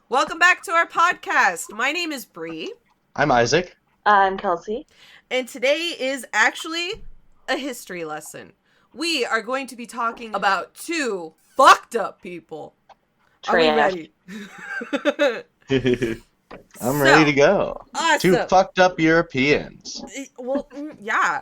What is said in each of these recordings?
Welcome back to our podcast. My name is Bree, I'm Isaac. I'm Kelsey. and today is actually a history lesson. We are going to be talking about two fucked up people. Are we Trash. ready? I'm ready to go. Two Awesome. fucked up Europeans. Well, yeah.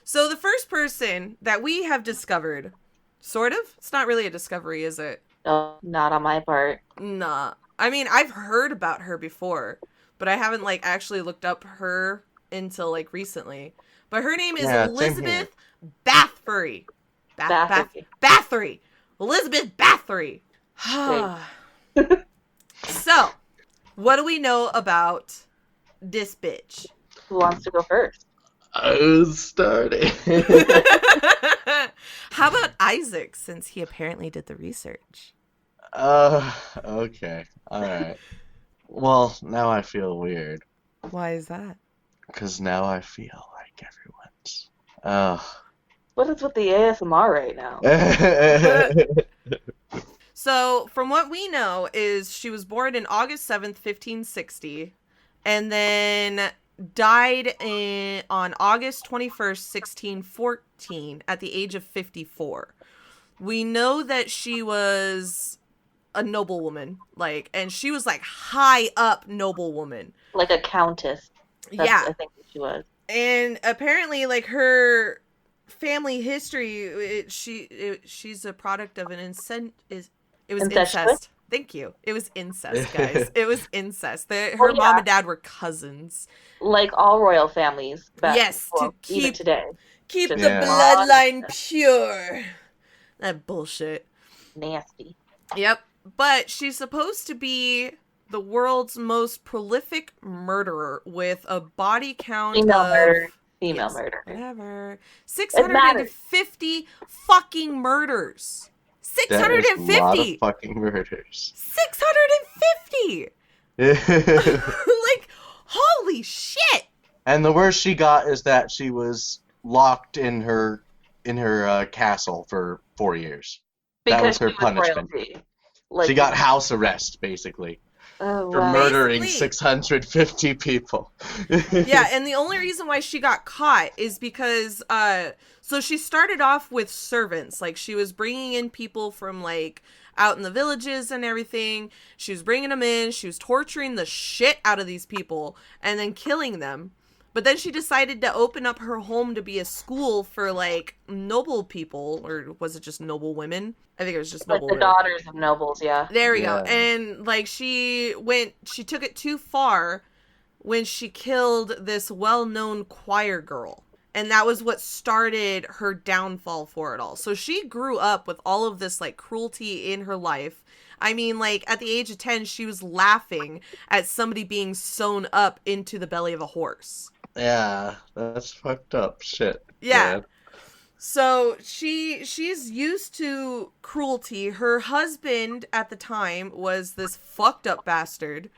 So the first person that we have discovered, sort of? It's not really a discovery, is it? No, not on my part. Nah. I mean, I've heard about her before, but I haven't actually looked up her until recently. But her name is Yeah, same Elizabeth Bathory. Bathory. Bathory. Elizabeth Bathory. So, what do we know about this bitch? Who wants to go first? I was starting. How about Isaac, since he apparently did the research? Okay. Alright. Well, now I feel weird. Why is that? Because now I feel like everyone's. Oh. What is with the ASMR right now? So, from what we know, is she was born in August 7th, 1560, and then died on August 21st, 1614, at the age of 54. We know that she was a noblewoman, and she was high up noblewoman. Like a countess. Yeah. I think she was. And apparently, her family history, she's a product of an it was incest. Thank you. It was incest, guys. It was incest. Her mom and dad were cousins. Like all royal families. Yes, to even today. Keep Just the bloodline pure. That bullshit. Nasty. Yep. But she's supposed to be the world's most prolific murderer with a body count Female murder. Whatever. 650 fucking murders. 650. That is a lot of fucking murders. 650. Holy shit. And the worst she got is that she was locked in her castle for 4 years. That was her punishment. She got house arrest, basically. Oh, for wow. murdering Basically. 650 people. Yeah, and the only reason why she got caught is because so she started off with servants. She was bringing in people from out in the villages and everything. She was bringing them in, she was torturing the shit out of these people and then killing them. But then she decided to open up her home to be a school for noble people, or was it just noble women? I think it was just noble women. The daughters of nobles, yeah. There we go. And she took it too far when she killed this well-known choir girl. And that was what started her downfall for it all. So she grew up with all of this cruelty in her life. I mean, at the age of 10, she was laughing at somebody being sewn up into the belly of a horse. Yeah, that's fucked up shit. Yeah. Man. So she's used to cruelty. Her husband at the time was this fucked up bastard.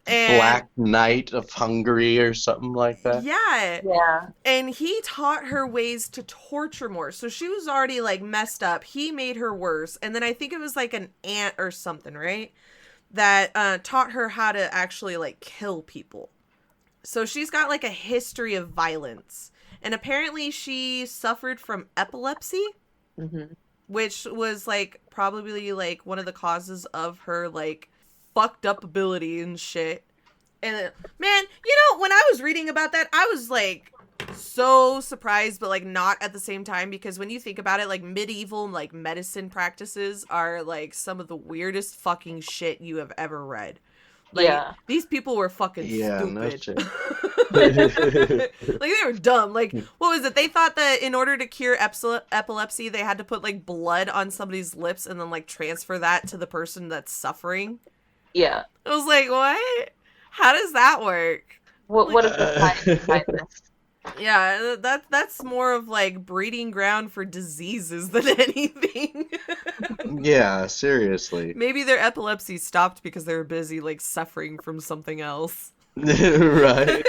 And Black Knight of Hungary or something like that. Yeah. Yeah. And he taught her ways to torture more. So she was already messed up. He made her worse. And then I think it was an aunt or something, right? That taught her how to actually kill people. So she's got a history of violence. And apparently she suffered from epilepsy, which was probably one of the causes of her fucked up ability and shit. And man, when I was reading about that, I was so surprised, but not at the same time, because when you think about it, medieval medicine practices are some of the weirdest fucking shit you have ever read. These people were fucking stupid. No shit. They were dumb. What was it? They thought that in order to cure epilepsy, they had to put blood on somebody's lips and then transfer that to the person that's suffering. Yeah. I was what? How does that work? What is the science behind this? Yeah, that's more of breeding ground for diseases than anything. Yeah, seriously. Maybe their epilepsy stopped because they were busy suffering from something else. Right.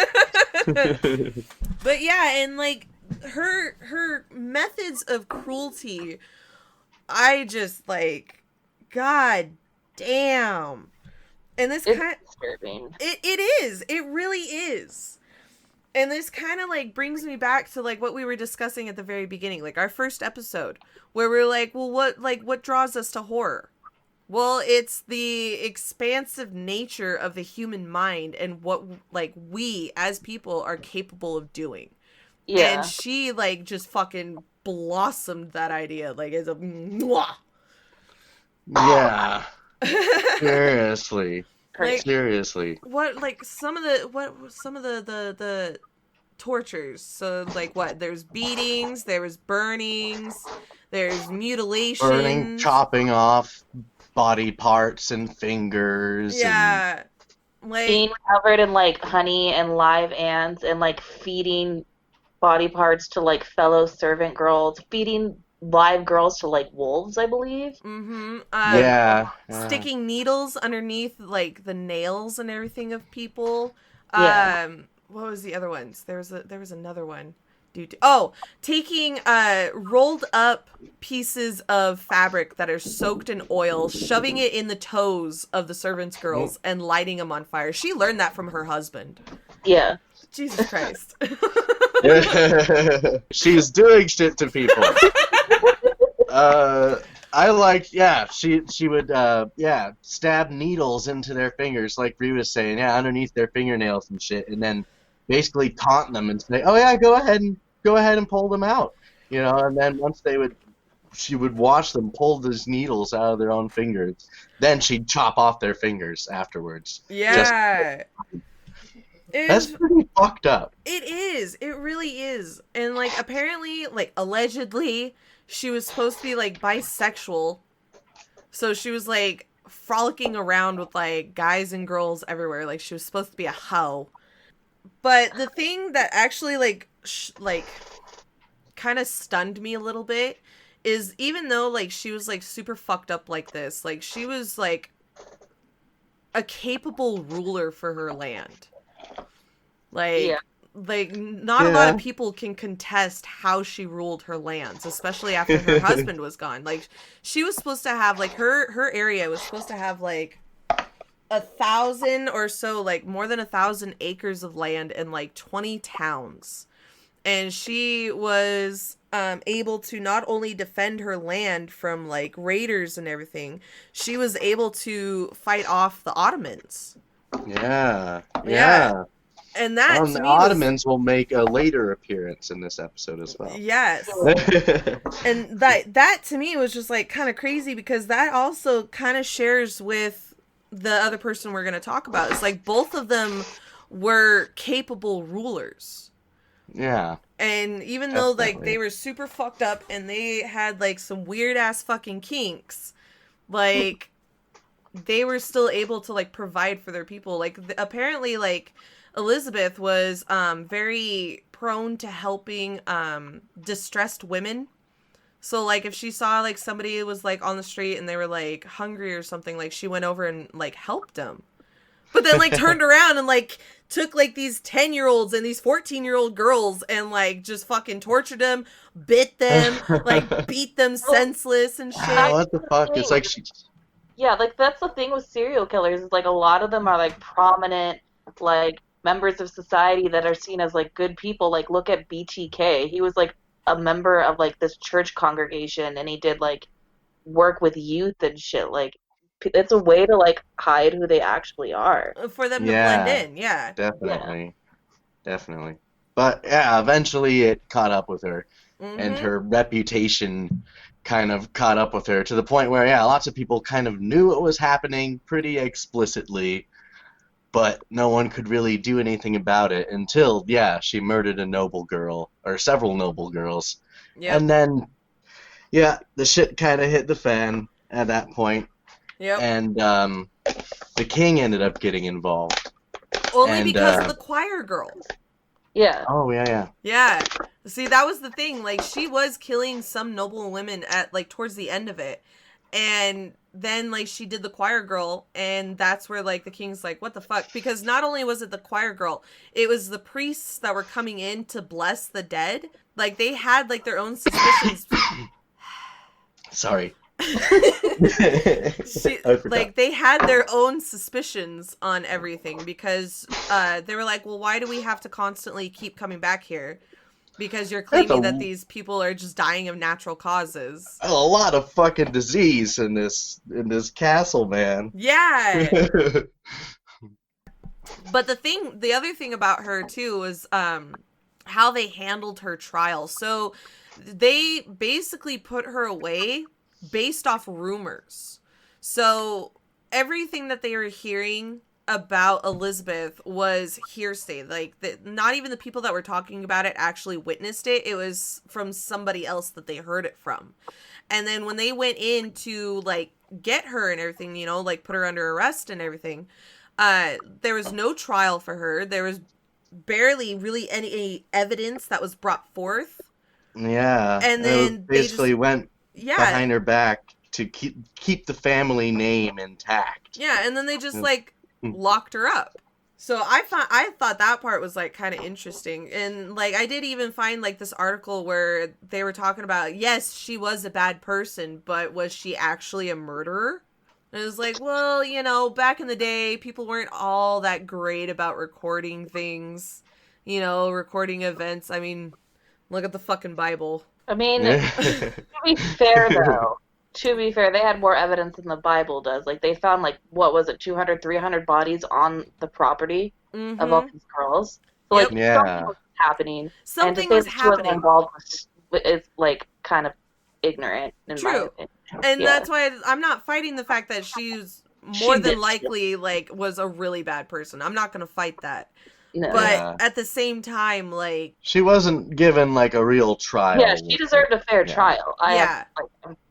But yeah, and her methods of cruelty, I just god damn. And this It's kind disturbing. it is. It really is. And this kind of like brings me back to like what we were discussing at the very beginning, like our first episode, where we're like, well, what draws us to horror? Well, it's the expansive nature of the human mind and what like we as people are capable of doing. Yeah. And she like just fucking blossomed that idea like as a mwah. Yeah. Seriously. Like, seriously. What like some of the tortures. So like what? There's beatings, there was burnings, there's mutilations, Burning, chopping off body parts and fingers. Yeah. Like being covered in like honey and live ants and like feeding body parts to like fellow servant girls, feeding live girls to like wolves, I believe. Mm-hmm. Yeah. Sticking needles underneath like the nails and everything of people. Yeah. What was the other ones? There was another one. Taking rolled up pieces of fabric that are soaked in oil, shoving it in the toes of the servants' girls, and lighting them on fire. She learned that from her husband. Yeah. Jesus Christ. She's doing shit to people. I like, she would, stab needles into their fingers, like Bree was saying, underneath their fingernails and shit, and then basically taunt them and say, oh yeah, go ahead and pull them out, and then once she would watch them pull those needles out of their own fingers, then she'd chop off their fingers afterwards. Yeah. That's pretty fucked up. It is. It really is. And like apparently, like allegedly, she was supposed to be like bisexual. So she was like frolicking around with like guys and girls everywhere. Like she was supposed to be a hoe. But the thing that actually like kind of stunned me a little bit is even though like she was like super fucked up like this, like she was like a capable ruler for her land. Like not a lot of people can contest how she ruled her lands, especially after her husband was gone. Like she was supposed to have like her area was supposed to have like 1,000 or so, like more than 1,000 acres of land and like 20 towns. And she was able to not only defend her land from like raiders and everything, she was able to fight off the Ottomans. Yeah. And that to the me Ottomans will make a later appearance in this episode as well. Yes. And that to me was just like kind of crazy because that also kind of shares with the other person we're going to talk about. It's like both of them were capable rulers. Yeah. And even though like they were super fucked up and they had like some weird ass fucking kinks, like they were still able to like provide for their people. Like apparently like Elizabeth was very prone to helping distressed women. So like if she saw like somebody was like on the street and they were like hungry or something, like she went over and like helped them. But then like turned around and like took like these 10-year-olds and these 14-year-old girls and like just fucking tortured them, bit them, like beat them senseless and shit. What the fuck? It's like yeah, like that's the thing with serial killers is like a lot of them are like prominent like members of society that are seen as like good people. Like look at BTK. He was like a member of like this church congregation and he did like work with youth and shit. Like it's a way to like hide who they actually are. For them to blend in, Definitely. But yeah, eventually it caught up with her. And her reputation kind of caught up with her to the point where lots of people kind of knew what was happening pretty explicitly. But no one could really do anything about it until, she murdered a noble girl, or several noble girls. Yep. And then, the shit kind of hit the fan at that point. Yep. And the king ended up getting involved. Only because of the choir girl. Yeah. Oh, yeah. Yeah. See, that was the thing. Like, she was killing some noble women at, like, towards the end of it. And then, like, she did the choir girl, and that's where, like, the king's like, what the fuck? Because not only was it the choir girl, it was the priests that were coming in to bless the dead. Like, they had, like, their own suspicions. Sorry. I forgot. They had their own suspicions on everything because they were like, well, why do we have to constantly keep coming back here? Because you're claiming that these people are just dying of natural causes. A lot of fucking disease in this castle, man. Yeah. But the other thing about her too was how they handled her trial. So they basically put her away based off rumors. So everything that they were hearing about Elizabeth was hearsay. Like, not even the people that were talking about it actually witnessed it. It was from somebody else that they heard it from. And then when they went in to, like, get her and everything, you know, like, put her under arrest and everything, there was no trial for her. There was barely really any evidence that was brought forth. Yeah. And then basically went behind her back to keep the family name intact. Yeah, and then they just like locked her up. So I thought that part was like kind of interesting. And like I did even find like this article where they were talking about, yes, she was a bad person, but was she actually a murderer? And it was like, well, you know, back in the day, people weren't all that great about recording things, you know, recording events. I mean, look at the fucking Bible. I mean, to be fair, though, they had more evidence than the Bible does. Like, they found, like, what was it, 200, 300 bodies on the property of all these girls. So, like, something was happening. Something was happening. She wasn't involved is, like, kind of ignorant, in my opinion. And that's why I'm not fighting the fact that she's more than likely, like, was a really bad person. I'm not going to fight that. No. But at the same time, like... She wasn't given, like, a real trial. Yeah, she deserved a fair trial. I'm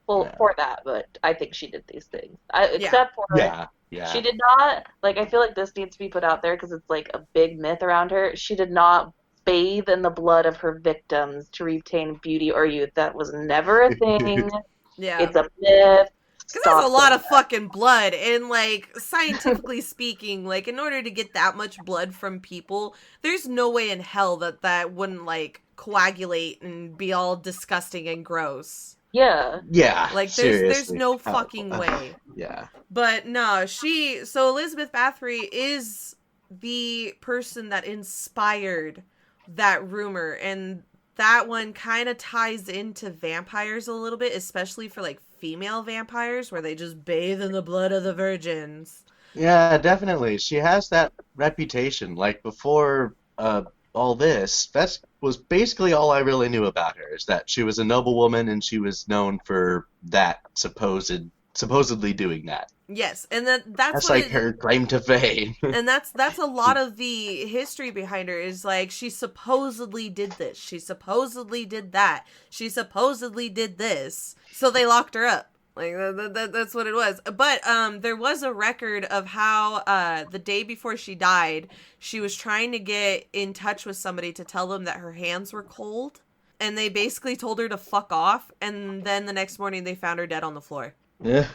full for that, but I think she did these things. Except for... Yeah. She did not... Like, I feel like this needs to be put out there because it's, like, a big myth around her. She did not bathe in the blood of her victims to retain beauty or youth. That was never a thing. Yeah. It's a myth. Because that's a lot of fucking blood. And, like, scientifically speaking, like, in order to get that much blood from people, there's no way in hell that wouldn't, like, coagulate and be all disgusting and gross. Yeah. Yeah. Like, there's no fucking way. Yeah. But, no, so Elizabeth Bathory is the person that inspired that rumor. And that one kind of ties into vampires a little bit, especially for, like, female vampires where they just bathe in the blood of the virgins. Yeah, definitely. She has that reputation. Like, before all this, that was basically all I really knew about her, is that she was a noblewoman and she was known for that supposedly doing that. Yes, and that's like her claim to fame. And that's a lot of the history behind her, is like, she supposedly did this, she supposedly did that, she supposedly did this, so they locked her up. Like, that's what it was. But there was a record of how the day before she died, she was trying to get in touch with somebody to tell them that her hands were cold, and they basically told her to fuck off, and then the next morning they found her dead on the floor. Yeah.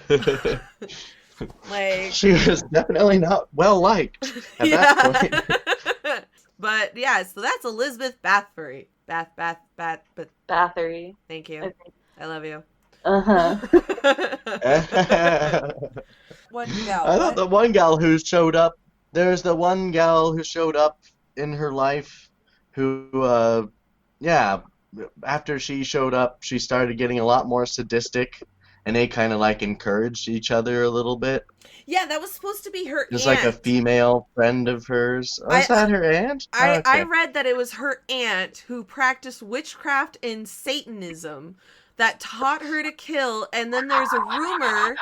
Like, she was definitely not well liked at that point. But yeah, so that's Elizabeth Bathory. Bathory. Thank you. I love you. One gal. I thought the one gal who showed up. There's the one gal who showed up in her life who, after she showed up, she started getting a lot more sadistic. And they kind of, like, encouraged each other a little bit. Yeah, that was supposed to be her aunt. It was like a female friend of hers. Was that her aunt? I read that it was her aunt who practiced witchcraft and Satanism that taught her to kill. And then there was a rumor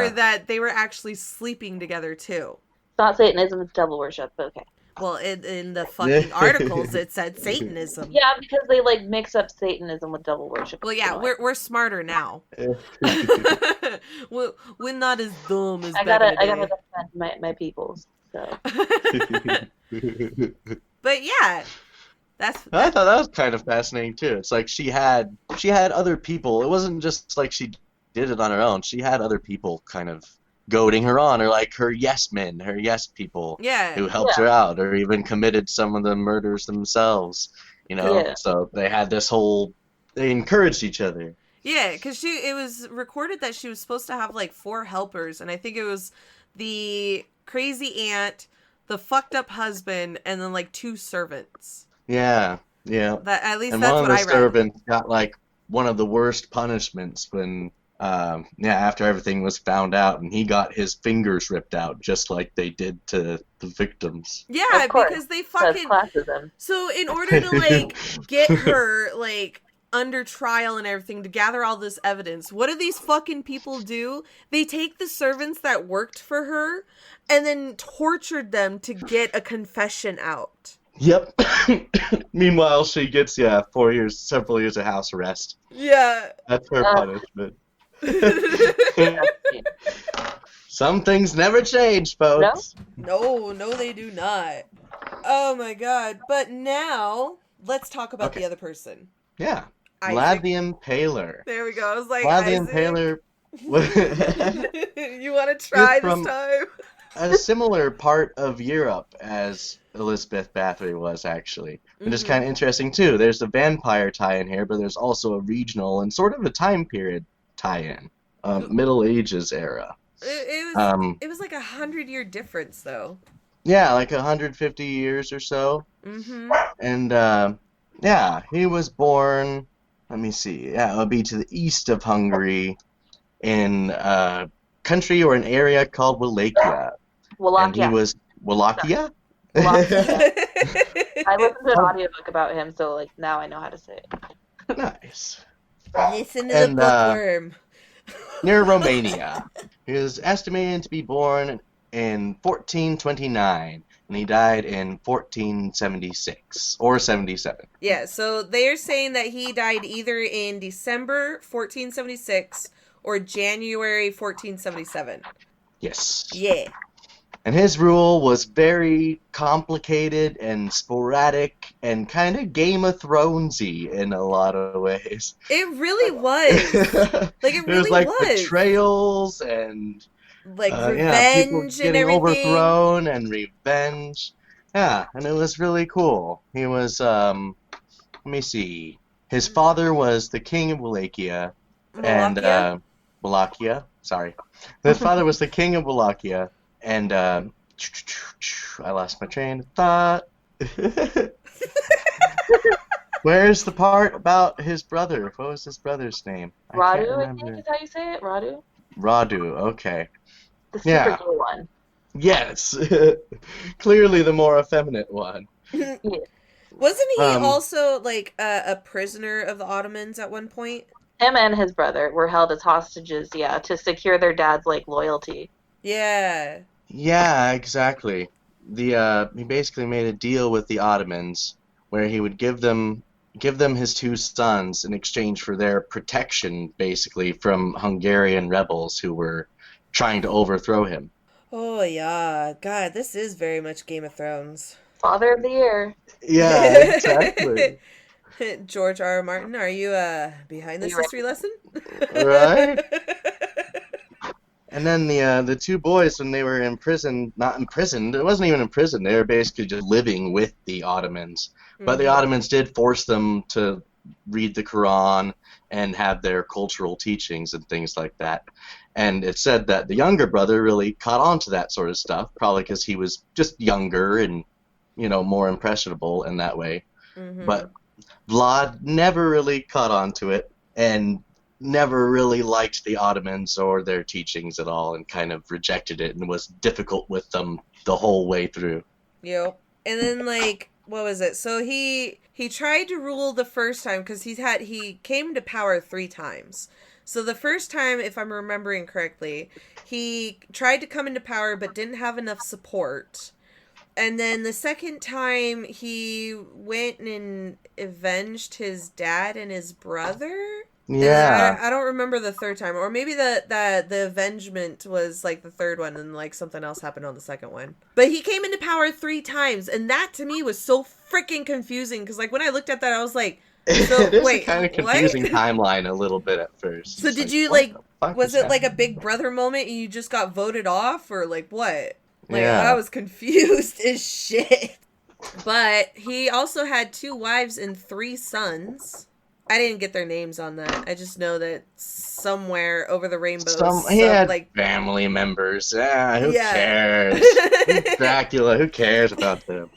that they were actually sleeping together, too. It's not Satanism, it's devil worship, but okay. Well, in the fucking articles, it said Satanism. Yeah, because they, like, mix up Satanism with devil worship. Well, yeah, we're smarter now. We're not as dumb as I gotta defend my peoples. So. But yeah, I thought that was kind of fascinating too. It's like she had other people. It wasn't just like she did it on her own. She had other people kind of goading her on, or like her yes men, her yes people, who helped her out, or even committed some of the murders themselves, you know. So they had this whole, they encouraged each other. Yeah, because it was recorded that she was supposed to have like 4 helpers, and I think it was the crazy aunt, the fucked up husband, and then like 2 servants. Yeah, yeah. That at least And that's one of what the I read. servants got like one of the worst punishments when, after everything was found out, and he got his fingers ripped out, just like they did to the victims. Yeah, Of course, because they that's fucking classism. so in order to like get her like under trial and everything to gather all this evidence, what do these fucking people do? They take the servants that worked for her and then tortured them to get a confession out. Yep. Meanwhile, she gets several years of house arrest. Yeah. That's her punishment. Some things never change, folks. No, they do not. Oh my god. But now, let's talk about the other person. Yeah. Isaac. Vlad the Impaler. There we go. I was like, Vlad the Isaac. Impaler. You want to try this time? A similar part of Europe as Elizabeth Bathory was, actually. And it's kind of interesting, too. There's a vampire tie-in here, but there's also a regional and sort of a time period tie-in. Middle Ages era. It was like 100-year difference, though. Yeah, like 150 years or so. Mm-hmm. And, he was born, let me see, it would be to the east of Hungary in a country or an area called Wallachia. And he was... Wallachia? Wallachia. I listened to an audiobook about him, so like now I know how to say it. Nice. Listen to the bookworm. Near Romania. He was estimated to be born in 1429, and he died in 1476 or 77. Yeah, so they're saying that he died either in December 1476 or January 1477. Yes. Yeah. And his rule was very complicated and sporadic and kind of Game of Thronesy in a lot of ways. It really was. Like, it really was. was. Betrayals and... like, revenge people and getting everything. overthrown and revenge. Yeah, and it was really cool. He was, let me see. His father was the king of Wallachia. And, Wallachia? Sorry. His father was the king of Wallachia. And, I lost my train of thought. Where's the part about his brother? What was his brother's name? Radu, I think is how you say it. Radu? Radu, okay. The super gay one. Yes. Clearly the more effeminate one. Yeah. Wasn't he also, like, a prisoner of the Ottomans at one point? Him and his brother were held as hostages, to secure their dad's, like, loyalty. Yeah. Yeah, exactly. He basically made a deal with the Ottomans where he would give them his 2 sons in exchange for their protection, basically, from Hungarian rebels who were trying to overthrow him. Oh, yeah. God, this is very much Game of Thrones. Father of the Year. Yeah, exactly. George R. R. Martin, are you behind this history lesson? Right? And then the 2 boys, when they were not imprisoned, it wasn't even in prison, they were basically just living with the Ottomans. But the Ottomans did force them to read the Quran and have their cultural teachings and things like that. And it said that the younger brother really caught on to that sort of stuff, probably because he was just younger and, more impressionable in that way. Mm-hmm. But Vlad never really caught on to it and never really liked the Ottomans or their teachings at all and kind of rejected it and was difficult with them the whole way through. Yep. And then, like, what was it? So he tried to rule the first time because he came to power 3 times. So the first time, if I'm remembering correctly, he tried to come into power but didn't have enough support. And then the second time, he went and avenged his dad and his brother. Yeah. I don't remember the third time. Or maybe the avengement was, like, the third one and, like, something else happened on the second one. But he came into power 3 times. And that, to me, was so freaking confusing. Because, like, when I looked at that, I was like, so, it is wait, a kind of confusing timeline a little bit at first. So did you, like, was it, like, a Big Brother moment and you just got voted off? Or, like, what? Like, I was confused as shit. But he also had 2 wives and 3 sons. I didn't get their names on that. I just know that somewhere over the rainbow, He had like family members. Who yeah. cares? Dracula, who cares about them?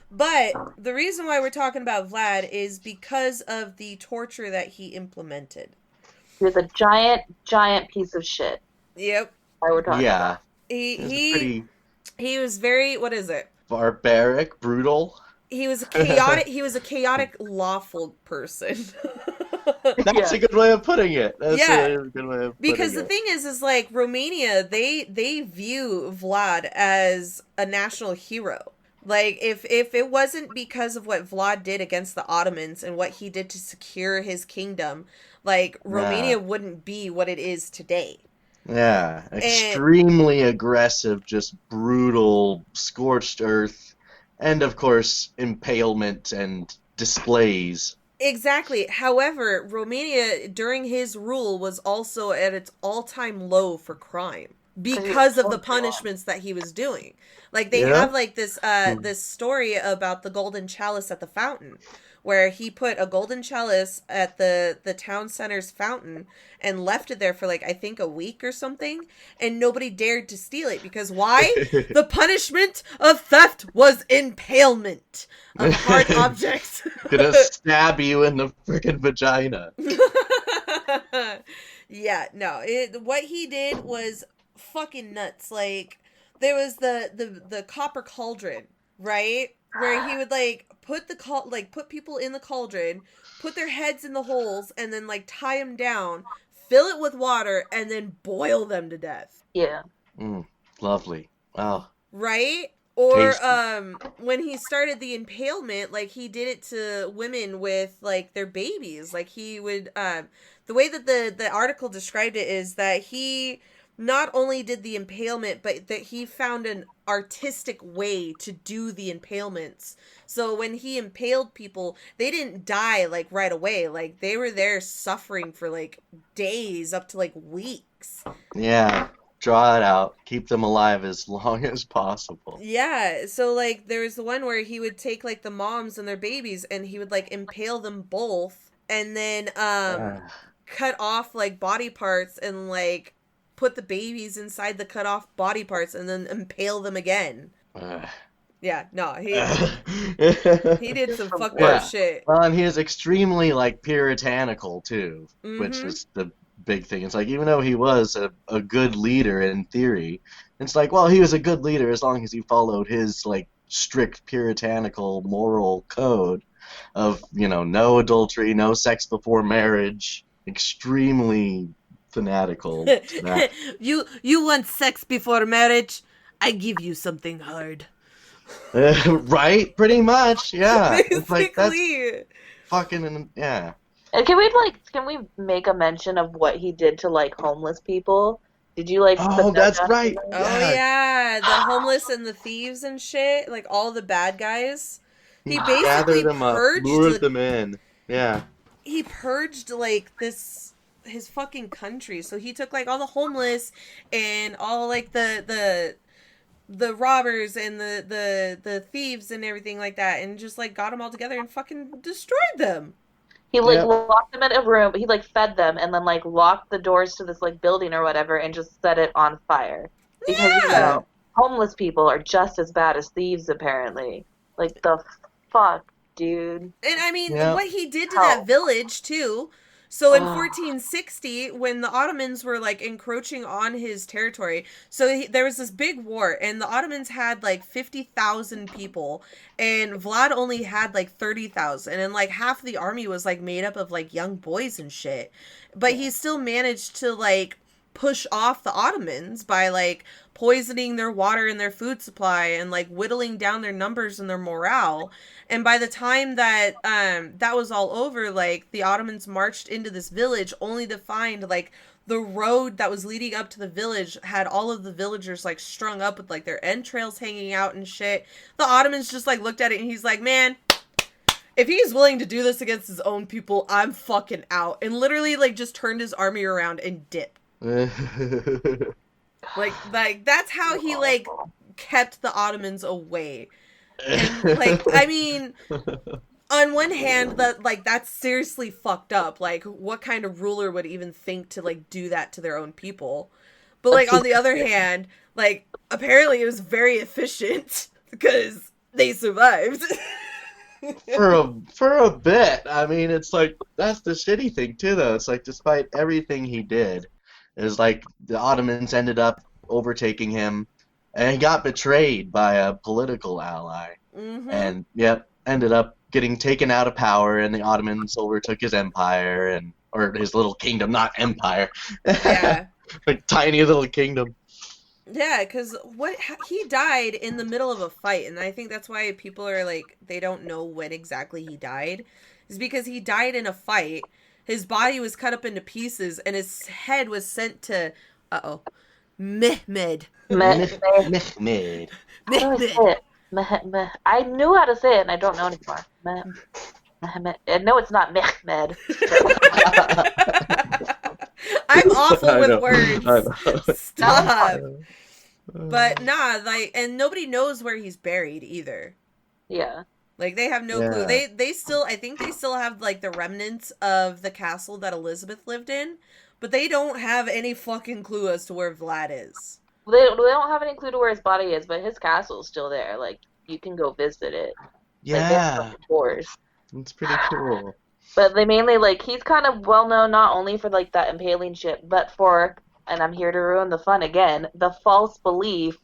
But the reason why we're talking about Vlad is because of the torture that he implemented. He was a giant piece of shit. Yep. Why we're talking about. He was very, what is it? Barbaric, brutal. He was a chaotic lawful person. That's a good way of putting it. That's yeah. a good way of putting because the thing is like Romania, they view Vlad as a national hero. Like, if it wasn't because of what Vlad did against the Ottomans and what he did to secure his kingdom, like, Romania wouldn't be what it is today. Yeah, extremely aggressive, just brutal, scorched earth, and of course, impalement and displays. Exactly. However, Romania, during his rule, was also at its all-time low for crime because of the punishments that he was doing. Like, they have, like, this story about the golden chalice at the fountain, where he put a golden chalice at the town center's fountain and left it there for, like, I think a week or something, and nobody dared to steal it, because why? The punishment of theft was impalement of hard objects. Gonna stab you in the freaking vagina. Yeah, no, what he did was fucking nuts. Like, there was the copper cauldron, right, where he would like put put people in the cauldron, put their heads in the holes, and then like tie them down, fill it with water, and then boil them to death. Yeah. Lovely. Wow. Right? Or Tasty. When he started the impalement, like, he did it to women with like their babies. Like, he would the way that the article described it is that he not only did the impalement, but that he found an artistic way to do the impalements. So when he impaled people, they didn't die like right away. Like, they were there suffering for like days, up to like weeks. Yeah. Draw it out. Keep them alive as long as possible. Yeah, so like there was the one where he would take like the moms and their babies and he would like impale them both and then cut off like body parts and like put the babies inside the cut off body parts and then impale them again. Yeah, no, he did some fucked up shit. Well, and he is extremely like puritanical too, which was the big thing. It's like, even though he was a good leader in theory, it's like, well, he was a good leader as long as he followed his like strict puritanical moral code of, no adultery, no sex before marriage. Extremely fanatical to that. You want sex before marriage? I give you something hard. Right? Pretty much, yeah. Basically. It's like, that's fucking, yeah. And can we make a mention of what he did to like homeless people? Did you like? Oh, that's right. Oh yeah, the homeless and the thieves and shit, like all the bad guys. He basically them purged up, lured them in. Yeah. He purged like his fucking country. So he took like all the homeless and all like the robbers and the thieves and everything like that, and just like got them all together and fucking destroyed them. He like locked them in a room. He like fed them and then like locked the doors to this like building or whatever and just set it on fire. Because homeless people are just as bad as thieves apparently. Like, the fuck, dude. And I mean, what he did to that village too. So in 1460, when the Ottomans were like encroaching on his territory, so there was this big war, and the Ottomans had like 50,000 people, and Vlad only had like 30,000, and like half the army was like made up of like young boys and shit. But he still managed to like push off the Ottomans by like poisoning their water and their food supply and like whittling down their numbers and their morale. And by the time that that was all over, like the Ottomans marched into this village only to find like the road that was leading up to the village had all of the villagers like strung up with like their entrails hanging out and shit. The Ottomans just like looked at it and he's like, man, if he's willing to do this against his own people, I'm fucking out. And literally like just turned his army around and dipped. like that's how he like kept the Ottomans away. And like, I mean, on one hand, that's seriously fucked up. Like, what kind of ruler would even think to like do that to their own people? But like on the other hand, like apparently it was very efficient because they survived. For a bit. I mean, it's like that's the shitty thing too, though. It's like despite everything he did, is like the Ottomans ended up overtaking him, and he got betrayed by a political ally, and yep, ended up getting taken out of power, and the Ottomans overtook his empire and or his little kingdom, not empire. Yeah. Like tiny little kingdom. Yeah, because he died in the middle of a fight, and I think that's why people are like they don't know when exactly he died, is because he died in a fight. His body was cut up into pieces, and his head was sent to Mehmed. Mehmed. I knew how to say it, and I don't know anymore. Mehmed. No, it's not Mehmed. I'm awful with words. Stop. But nah, like, and nobody knows where he's buried either. Yeah. Like, they have no clue. They still, I think they still have, like, the remnants of the castle that Elizabeth lived in, but they don't have any fucking clue as to where Vlad is. They don't have any clue to where his body is, but his castle's still there. Like, you can go visit it. Yeah. Like, tours. It's pretty cool. But they mainly, like, he's kind of well known not only for, like, that impaling shit, but for, and I'm here to ruin the fun again, the false belief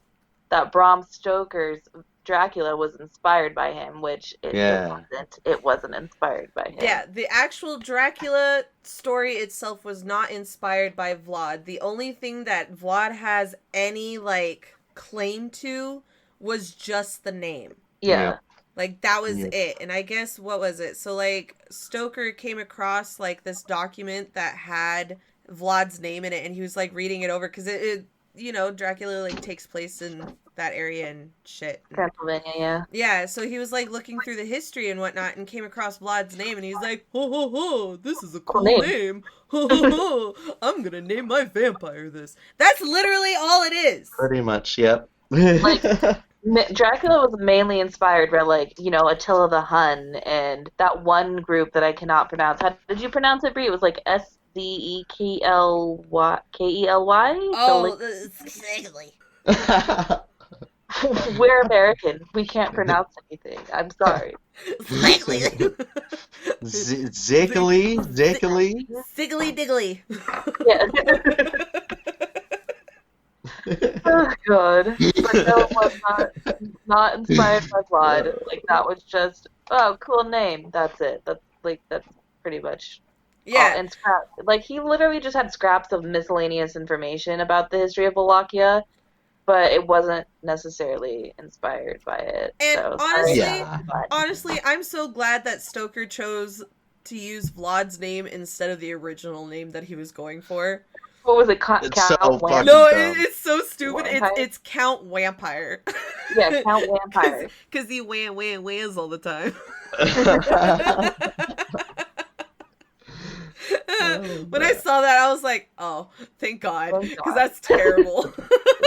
that Bram Stoker's Dracula was inspired by him, which it wasn't. It wasn't inspired by him. Yeah, the actual Dracula story itself was not inspired by Vlad. The only thing that Vlad has any, like, claim to was just the name. Yeah. Like, that was it. And I guess, what was it? So, like, Stoker came across, like, this document that had Vlad's name in it, and he was, like, reading it over, because it you know, Dracula, like, takes place in that area and shit. Pennsylvania, yeah. Yeah, so he was, like, looking through the history and whatnot, and came across Vlad's name, and he's like, ho, ho, ho, this is a cool name. Ho, ho, ho, I'm gonna name my vampire this. That's literally all it is. Pretty much, yep. Like, Dracula was mainly inspired by, like, you know, Attila the Hun and that one group that I cannot pronounce. How did you pronounce it, Brie? It was like Sdekely. Oh, exactly. We're American. We can't pronounce anything. I'm sorry. Ziggly. Ziggly. Ziggly diggly. Yeah. Oh god. But no, it was not inspired by Vlad. Like, that was just, oh, cool name. That's it. That's pretty much. Yeah. And scraps. Like, he literally just had scraps of miscellaneous information about the history of Wallachia, but it wasn't necessarily inspired by it. And so, honestly, I'm so glad that Stoker chose to use Vlad's name instead of the original name that he was going for. What was it? Count Vampire? No, it's so stupid. It's Count Vampire. Yeah, Count Vampire. Because he whams all the time. When I saw that, I was like, "Oh, thank God," because that's terrible.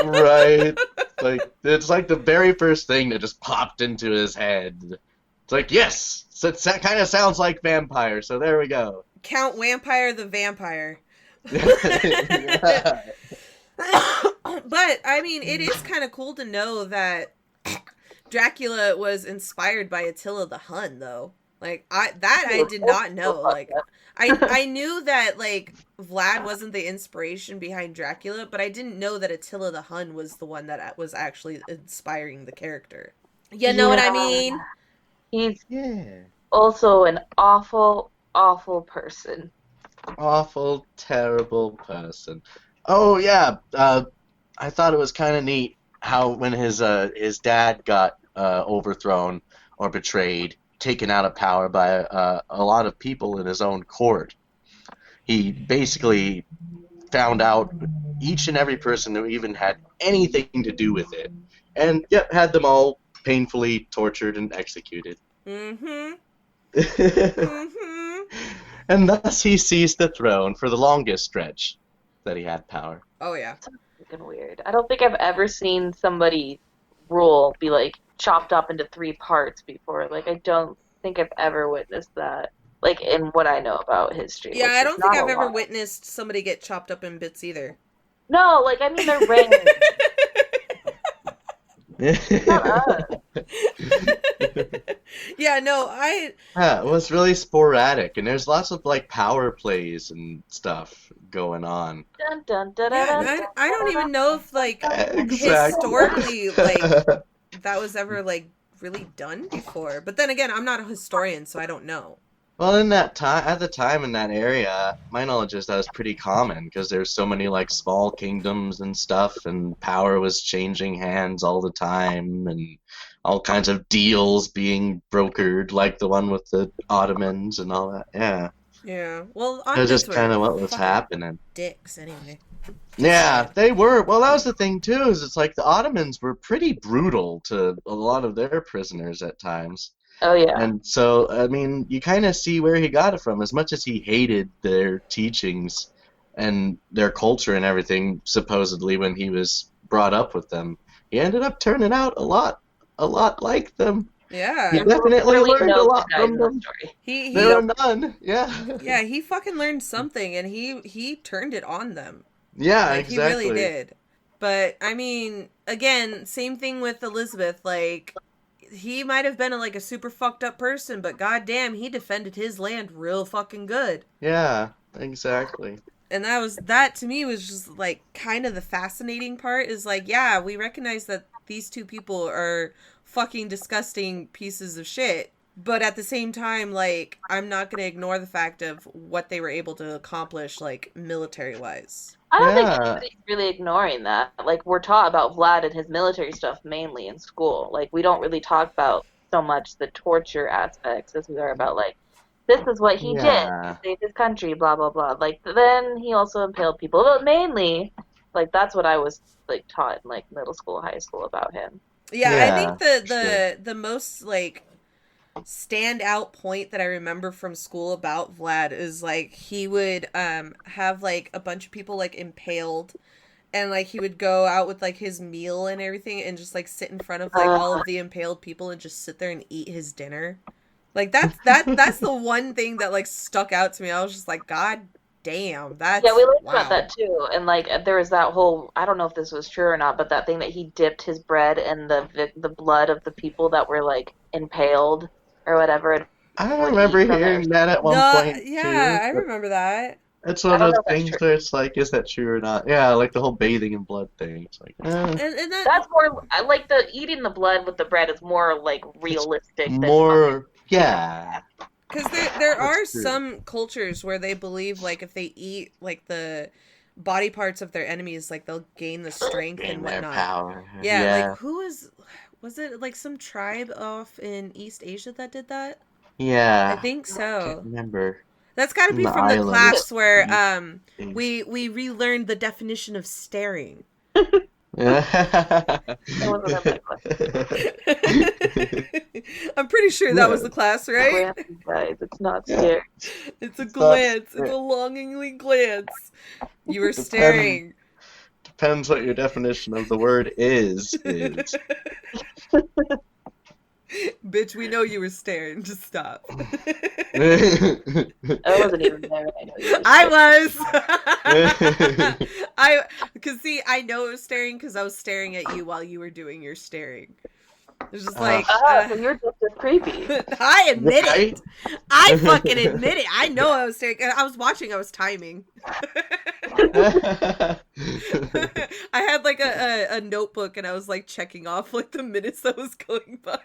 Right? Like, it's like the very first thing that just popped into his head. It's like, yes, so that kind of sounds like vampire. So there we go. Count Vampire the Vampire. But I mean, it is kind of cool to know that Dracula was inspired by Attila the Hun, though. Like, I did not know. Like, I knew that, like, Vlad wasn't the inspiration behind Dracula, but I didn't know that Attila the Hun was the one that was actually inspiring the character. You know what I mean? He's also an awful, awful person. Awful, terrible person. Oh, yeah. I thought it was kind of neat how when his dad got overthrown or betrayed, taken out of power by a lot of people in his own court, he basically found out each and every person who even had anything to do with it, and had them all painfully tortured and executed. Mm-hmm. And thus he seized the throne for the longest stretch that he had power. Oh, yeah. That's fucking weird. I don't think I've ever seen somebody rule be, like, chopped up into 3 parts before. Like, I don't think I've ever witnessed that. Like, in what I know about history. Yeah, which I is don't think not I've a ever lot. witnessed somebody get chopped up in bits either. No, like, I mean, they're rare. Shut up. Yeah, no, I Yeah, it was really sporadic, and there's lots of like power plays and stuff going on. Dun, dun, dun, dun, yeah, and dun, I don't dun, even know if like Exactly. historically like that was ever like really done before. But then again, I'm not a historian, so I don't know. Well, in that time, at the time in that area, my knowledge is that was pretty common because there's so many like small kingdoms and stuff, and power was changing hands all the time, and all kinds of deals being brokered, like the one with the Ottomans and all that. Yeah, Yeah. Well, that's Ottomans just kind were of what was fucking happening. dicks anyway. Just Yeah, saying. they were. Well, that was the thing too, is it's like the Ottomans were pretty brutal to a lot of their prisoners at times. Oh, yeah. And so, I mean, you kind of see where he got it from. As much as he hated their teachings and their culture and everything, supposedly when he was brought up with them, he ended up turning out a lot like them. He Yeah. And who definitely really learned a knows the lot guys from in the them. story? He They're a nun. Yeah. yeah, he fucking learned something and he turned it on them. Yeah, Like he really exactly. did. But I mean, again, same thing with Elizabeth, like he might have been like a super fucked up person, but goddamn, he defended his land real fucking good. Yeah, exactly. And that to me was just like kind of the fascinating part is like, yeah, we recognize that these two people are fucking disgusting pieces of shit. But at the same time, like, I'm not going to ignore the fact of what they were able to accomplish, like, military wise. I don't think Yeah. anybody's really ignoring that. Like, we're taught about Vlad and his military stuff mainly in school. Like, we don't really talk about so much the torture aspects as we are about, like, this is what he did to Yeah. save his country, blah, blah, blah. Like, then he also impaled people. But mainly, like, that's what I was, like, taught in, like, middle school, high school about him. Yeah, I Yeah, think the for sure. the most like standout point that I remember from school about Vlad is like he would have like a bunch of people like impaled and like he would go out with like his meal and everything and just like sit in front of like all of the impaled people and just sit there and eat his dinner. Like that's the one thing that like stuck out to me. I was just like, God damn, that's Yeah, we learned about wow. that too. And like there was that whole I don't know if this was true or not, but that thing that he dipped his bread in the blood of the people that were like impaled or whatever and I would remember eat from it. hearing that at one No, point yeah, too, I but remember that. it's I one don't of know those if that's things true. where it's like, is that true or not? Yeah, like the whole bathing in blood thing. It's like, And that That's more I like the eating the blood with the bread is more like it's realistic than fucking more, yeah, because there that's are true. some cultures where they believe like if they eat like the body parts of their enemies, like they'll gain the strength and Gain their whatnot. power. Yeah, like Yeah, who was it like some tribe off in East Asia that did that? I yeah. think Can't so. remember. That's got to In be the from the islands. class where East Asia. we relearned the definition of staring. Yeah. it wasn't in my class. I'm pretty sure that was the class, right? Glance, guys, it's not Yeah. scary. It's a It's not glance. It's a longingly glance. You were depend staring. depends what your definition of the word is. Bitch, we know you were staring. Just stop. I wasn't even there. I know you were I scared. was. Cause see, I know it was staring because I was staring at you while you were doing your staring. It was just like, So you're just as creepy. I admit Right? it. I fucking admit it. I know I was staring. I was watching. I was timing. I had like a notebook and I was like checking off like the minutes that was going by.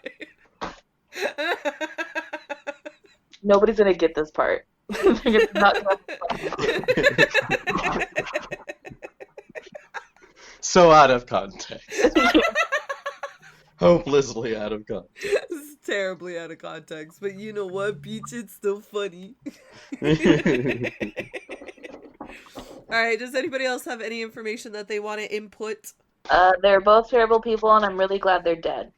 Nobody's gonna get this part. They're not gonna- So out of context. Hopelessly out of context. It's terribly out of context, but you know what, Beach? It's still funny. Alright, does anybody else have any information that they want to input? They're both terrible people, and I'm really glad they're dead.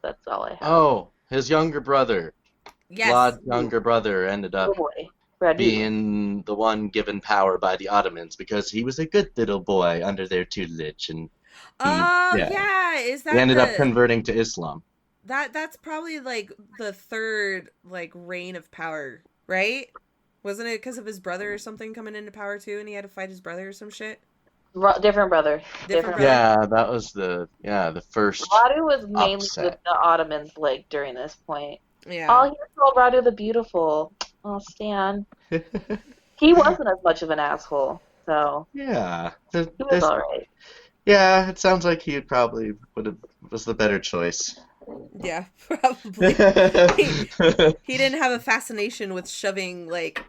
That's all I have. Oh, his younger brother. Yes. Vlad's younger brother ended up Oh boy, Brad, being the one given power by the Ottomans because he was a good little boy under their tutelage, and Oh, yeah. yeah. Is he that ended up the converting to Islam. That's probably like the third like reign of power, right? Wasn't it because of his brother or something coming into power too, and he had to fight his brother or some shit? Different brother. Different brother. Yeah, that was the first Radu was mainly with upset. the Ottomans, like, during this point. Yeah. Oh, he was called Radu the Beautiful. Oh, Stan. He wasn't as much of an asshole, so Yeah, he was alright. yeah. It sounds like he probably was the better choice. Yeah, probably. He didn't have a fascination with shoving like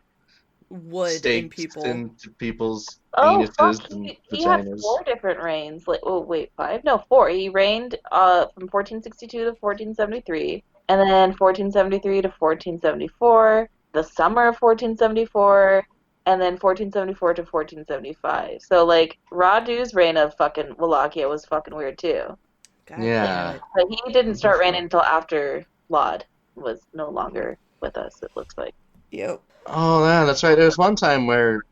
wood in Stakes people. into people's Oh, penises fuck, and he had vaginas. 4 different reigns. Like, oh, wait, 5? No, 4. He reigned from 1462 to 1473, and then 1473 to 1474, the summer of 1474, and then 1474 to 1475. So, like, Radu's reign of fucking Wallachia was fucking weird, too. God Yeah. damn it. But he didn't start reigning until after Vlad was no longer with us, it looks like. Yep. Oh, yeah, that's right. There was one time where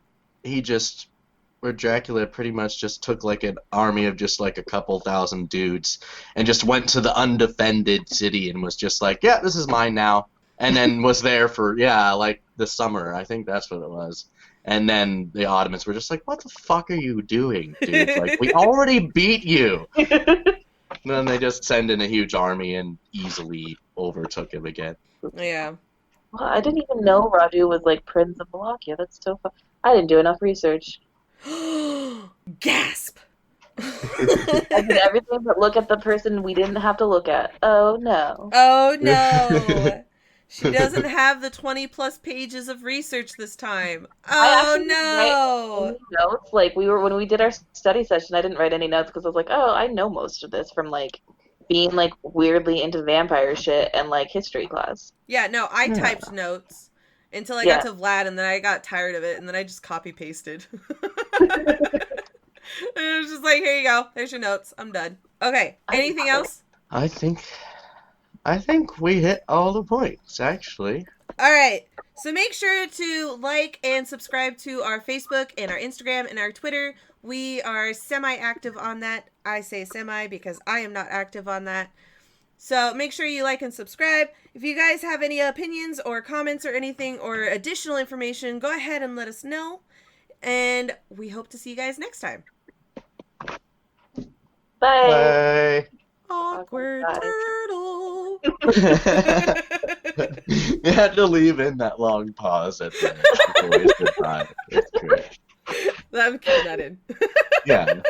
where Dracula pretty much just took like an army of just like a couple thousand dudes and just went to the undefended city and was just like, yeah, this is mine now. And then was there for, like the summer. I think that's what it was. And then the Ottomans were just like, what the fuck are you doing, dude? Like, we already beat you. And then they just send in a huge army and easily overtook him again. Yeah. Well, I didn't even know Radu was like Prince of Wallachia. That's so fun. I didn't do enough research. Gasp! I did everything but look at the person we didn't have to look at. Oh no. Oh no! She doesn't have the 20 plus pages of research this time. Oh no! Notes like when we did our study session, I didn't write any notes because I was like, oh, I know most of this from like being like weirdly into vampire shit and like history class. Yeah, no, I typed notes until I got to Vlad, and then I got tired of it, and then I just copy pasted. And it was just like, here you go. There's your notes. I'm done. Okay. Anything else? I think we hit all the points, actually. All right. So make sure to like and subscribe to our Facebook and our Instagram and our Twitter. We are semi-active on that. I say semi because I am not active on that. So make sure you like and subscribe. If you guys have any opinions or comments or anything or additional information, go ahead and let us know. And we hope to see you guys next time. Bye. Bye. Awkward turtle. You had to leave in that long pause at the end. It's always goodbye. It's great. I'm keeping that in. Yeah.